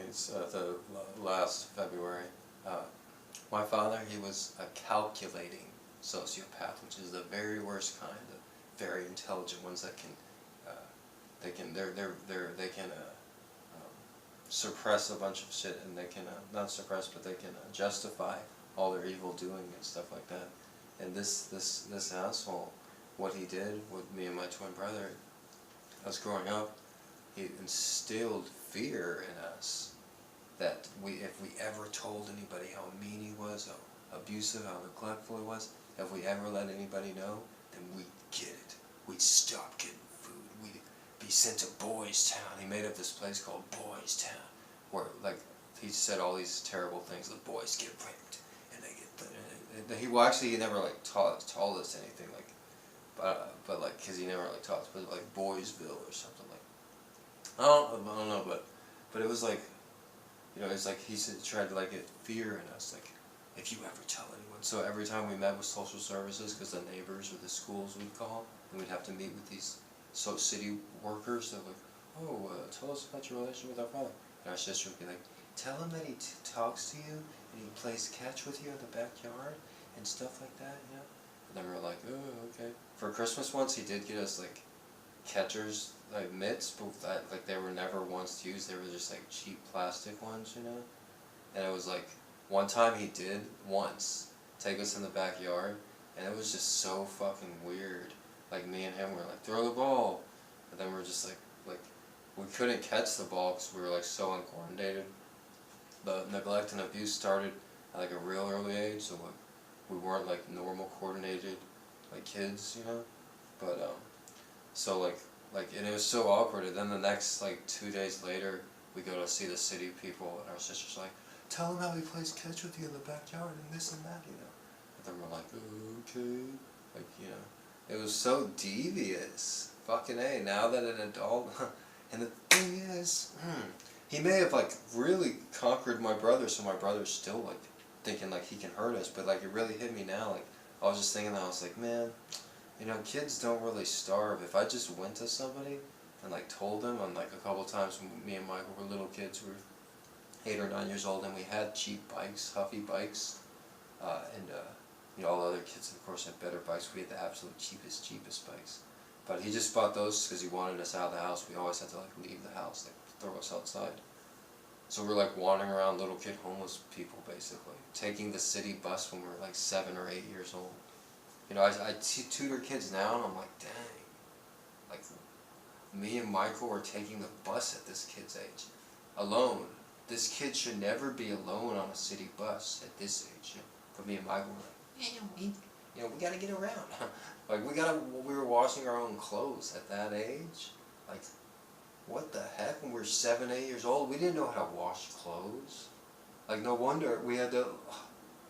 memories the last February. Uh, my father, he was a calculating sociopath, which is the very worst kind. The very intelligent ones that can, they can suppress a bunch of shit, and they can not suppress, but they can justify all their evil doing and stuff like that. And this asshole, what he did with me and my twin brother, us growing up, he instilled fear in us that if we ever told anybody how mean he was, how abusive, how neglectful he was, if we ever let anybody know, then we'd get it. We'd stop getting food. We'd be sent to Boys Town. He made up this place called Boys Town, where like he said all these terrible things. The boys get raped, and they get. He never like taught us anything like, but like because he never like taught us, but like Boysville or something like. I don't know, but it was like, it's like he tried to like get fear in us, like if you ever tell anyone. So every time we met with social services, because the neighbors or the schools we'd call, and we'd have to meet with these city workers. They're like, tell us about your relationship with our father. And our sister would be like, tell him that he talks to you and he plays catch with you in the backyard and stuff like that, And then we were like, oh, okay. For Christmas once, he did get us like catchers, like mitts, but like they were never once used. They were just like cheap plastic ones, And it was like one time he did once take us in the backyard, and it was just so fucking weird. Like me and him were like, throw the ball, and then we were just like we couldn't catch the ball because we were like so uncoordinated. The neglect and abuse started at like a real early age, so like we weren't like normal coordinated like kids, But so like and it was so awkward. And then the next like 2 days later, we go to see the city people, and our sister's like, tell him how he plays catch with you in the backyard and this and that, And then we're like, okay, like it was so devious. Fucking A. Now that an adult, and the thing is, he may have like really conquered my brother, so my brother's still like thinking like he can hurt us, but like it really hit me now. Like I was just thinking that I was like, man. Kids don't really starve. If I just went to somebody and like told them, and like a couple times when me and Michael were little kids, we were 8 or 9 years old, and we had cheap bikes, Huffy bikes, and all the other kids of course had better bikes. We had the absolute cheapest bikes. But he just bought those because he wanted us out of the house. We always had to like leave the house, like throw us outside. So we're like wandering around, little kid, homeless people basically, taking the city bus when we were like 7 or 8 years old. I tutor kids now, and I'm like, dang, like, me and Michael were taking the bus at this kid's age, alone. This kid should never be alone on a city bus at this age, But me and Michael were like, we gotta get around. Like, we were washing our own clothes at that age. Like, what the heck? When we were 7, 8 years old, we didn't know how to wash clothes. Like, no wonder we had to,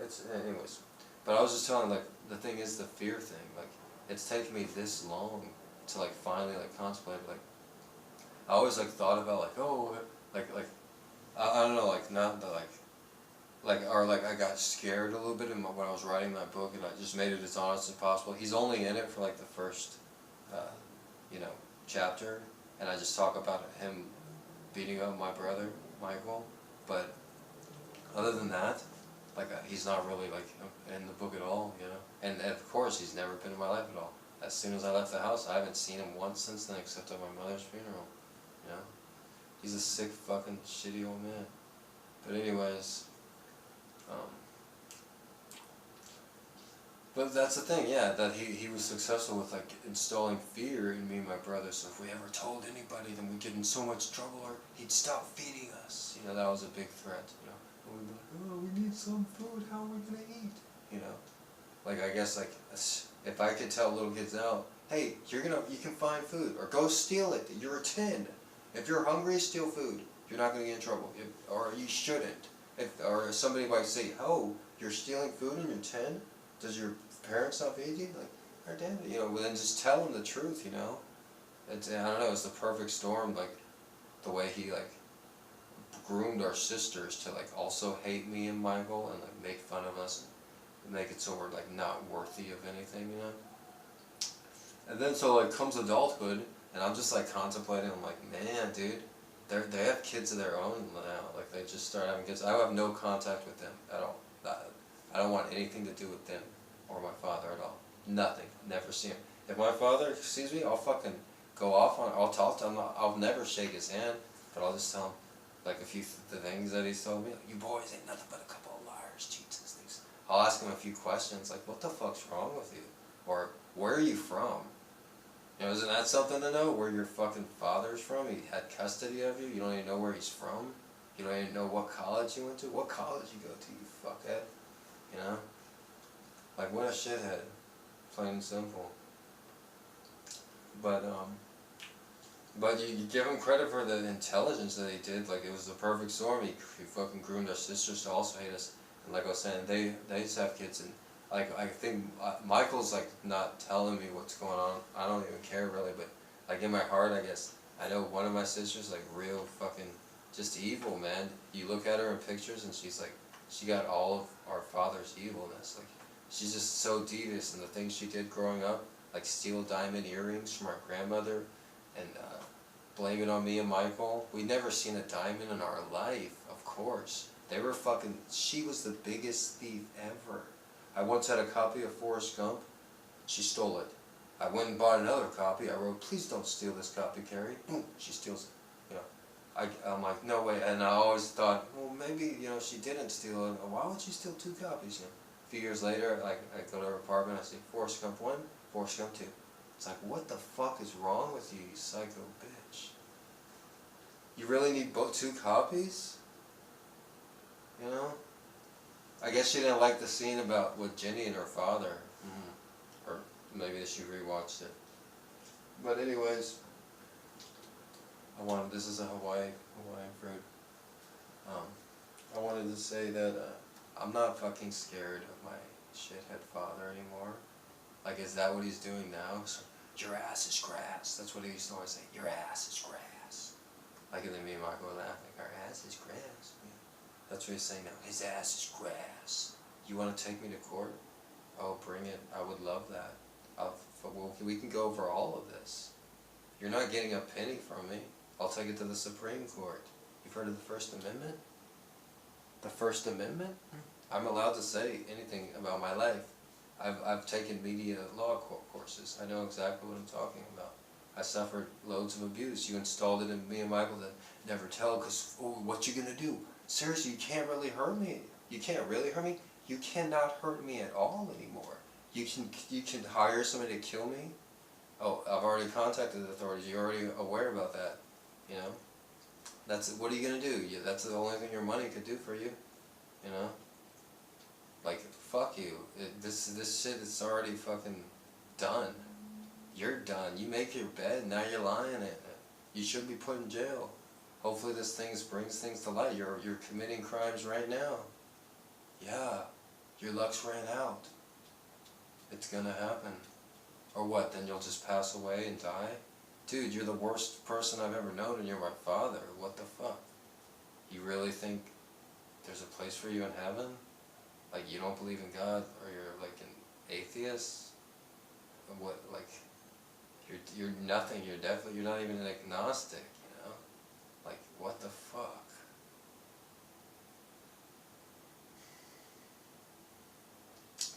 anyways. But I was just telling, like, the thing is the fear thing. Like, it's taken me this long to, like, finally, like, contemplate. Like, I always, like, thought about, like, I don't know, like, not the, like, I got scared a little bit when I was writing my book, and I just made it as honest as possible. He's only in it for, like, the first, chapter, and I just talk about him beating up my brother, Michael. But other than that, like, he's not really, like, in the book at all, And of course, he's never been in my life at all. As soon as I left the house, I haven't seen him once since then, except at my mother's funeral, He's a sick, fucking, shitty old man. But anyways, but that's the thing, that he was successful with, like, installing fear in me and my brother, so if we ever told anybody, then we'd get in so much trouble, or he'd stop feeding us. That was a big threat, And we'd be like, oh, we need some food, how are we gonna eat? Like, I guess, like, if I could tell little kids now, hey, you can find food, or go steal it, you're 10. If you're hungry, steal food. You're not gonna get in trouble, or you shouldn't. Or somebody might say, oh, you're stealing food and you're 10? Does your parents not feed you? Like, or damn it, well, then just tell them the truth, It's, I don't know, it's the perfect storm, like, the way he, like, groomed our sisters to, like, also hate me and Michael, and, like, make fun of us, and make it so we're, like, not worthy of anything, And then, so, like, comes adulthood, and I'm just, like, contemplating, I'm like, man, dude, they have kids of their own now. Like they just start having kids. I have no contact with them at all. I don't want anything to do with them or my father at all. Nothing. Never see him. If my father sees me, I'll fucking go off on. I'll talk to him. I'll never shake his hand, but I'll just tell him like a few the things that he's told me. Like, you boys ain't nothing but a couple of liars, cheats, and things. I'll ask him a few questions like, what the fuck's wrong with you, or where are you from? You know, isn't that something to know? Where your fucking father's from? He had custody of you. You don't even know where he's from. You don't even know what college he went to. What college you go to, you fuckhead. You know? Like, what a shithead. Plain and simple. But you give him credit for the intelligence that he did. Like, it was the perfect storm. He fucking groomed our sisters to also hate us. And like I was saying, they just have kids, and like, I think Michael's like not telling me what's going on. I don't even care really, but like in my heart, I guess, I know one of my sisters like real fucking just evil, man. You look at her in pictures and she's like, she got all of our father's evilness. Like, she's just so devious, and the things she did growing up, like steal diamond earrings from our grandmother and blame it on me and Michael. We'd never seen a diamond in our life, of course. They were fucking, she was the biggest thief ever. I once had a copy of Forrest Gump. She stole it. I went and bought another copy. I wrote, please don't steal this copy, Carrie. Boom, she steals it. You know, I'm like, no way. And I always thought, well, maybe, you know, she didn't steal it. Why would she steal 2 copies? You know, a few years later, like, I go to her apartment, I see Forrest Gump 1, Forrest Gump 2. It's like, what the fuck is wrong with you, you psycho bitch? You really need both 2 copies? You know? I guess she didn't like the scene about with Jenny and her father. Or maybe she rewatched it. But anyways, this is a Hawaiian fruit. I wanted to say that I'm not fucking scared of my shithead father anymore. Like, is that what he's doing now? So, your ass is grass. That's what he used to always say. Your ass is grass. Like, and then me and Michael were laughing. Our ass is grass. Yeah. That's what he's saying now. His ass is grass. You want to take me to court? Oh, bring it. I would love that. We can go over all of this. You're not getting a penny from me. I'll take it to the Supreme Court. You've heard of the First Amendment? The First Amendment? I'm allowed to say anything about my life. I've taken media law courses. I know exactly what I'm talking about. I suffered loads of abuse. You installed it in me and Michael to never tell, because, oh, what you gonna do? Seriously, you can't really hurt me. You can't really hurt me? You cannot hurt me at all anymore. You can hire somebody to kill me? Oh, I've already contacted the authorities. You're already aware about that. You know? What are you gonna do? That's the only thing your money could do for you. You know? Like, fuck you. This shit is already fucking done. You're done. You make your bed, now you're lying in it. You should be put in jail. Hopefully this brings things to light. You're committing crimes right now. Yeah. Your luck's ran out. It's gonna happen. Or what, then you'll just pass away and die? Dude, you're the worst person I've ever known and you're my father. What the fuck? You really think there's a place for you in heaven? Like, you don't believe in God, or you're like an atheist? What, like, you're nothing, you're not even an agnostic, you know? Like, what the fuck?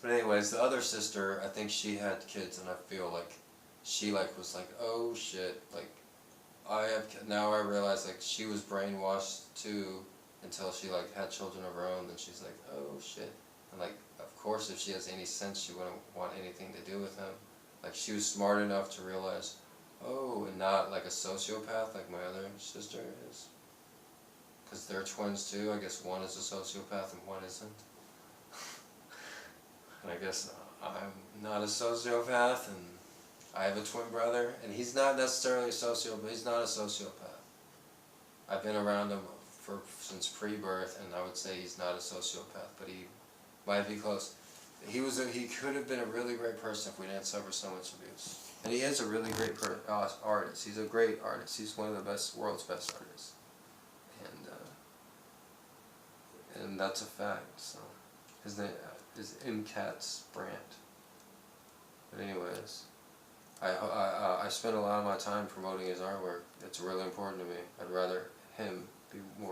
But anyways, the other sister, I think she had kids, and I feel like she like was like, oh shit, like, now I realize like she was brainwashed too, until she like had children of her own, then she's like, oh shit. And like, of course if she has any sense, she wouldn't want anything to do with him. Like, she was smart enough to realize, oh, and not like a sociopath like my other sister is. Because they're twins too, I guess one is a sociopath and one isn't. And I guess I'm not a sociopath, and I have a twin brother, and he's not necessarily a sociopath, but he's not a sociopath. I've been around him since pre-birth, and I would say he's not a sociopath, but he might be close. He could have been a really great person if we didn't suffer so much abuse. And he is a really great artist. He's a great artist. He's one of the world's best artists. And that's a fact. So his name is MCAT's Brandt. But anyways, I spend a lot of my time promoting his artwork. It's really important to me. I'd rather him be more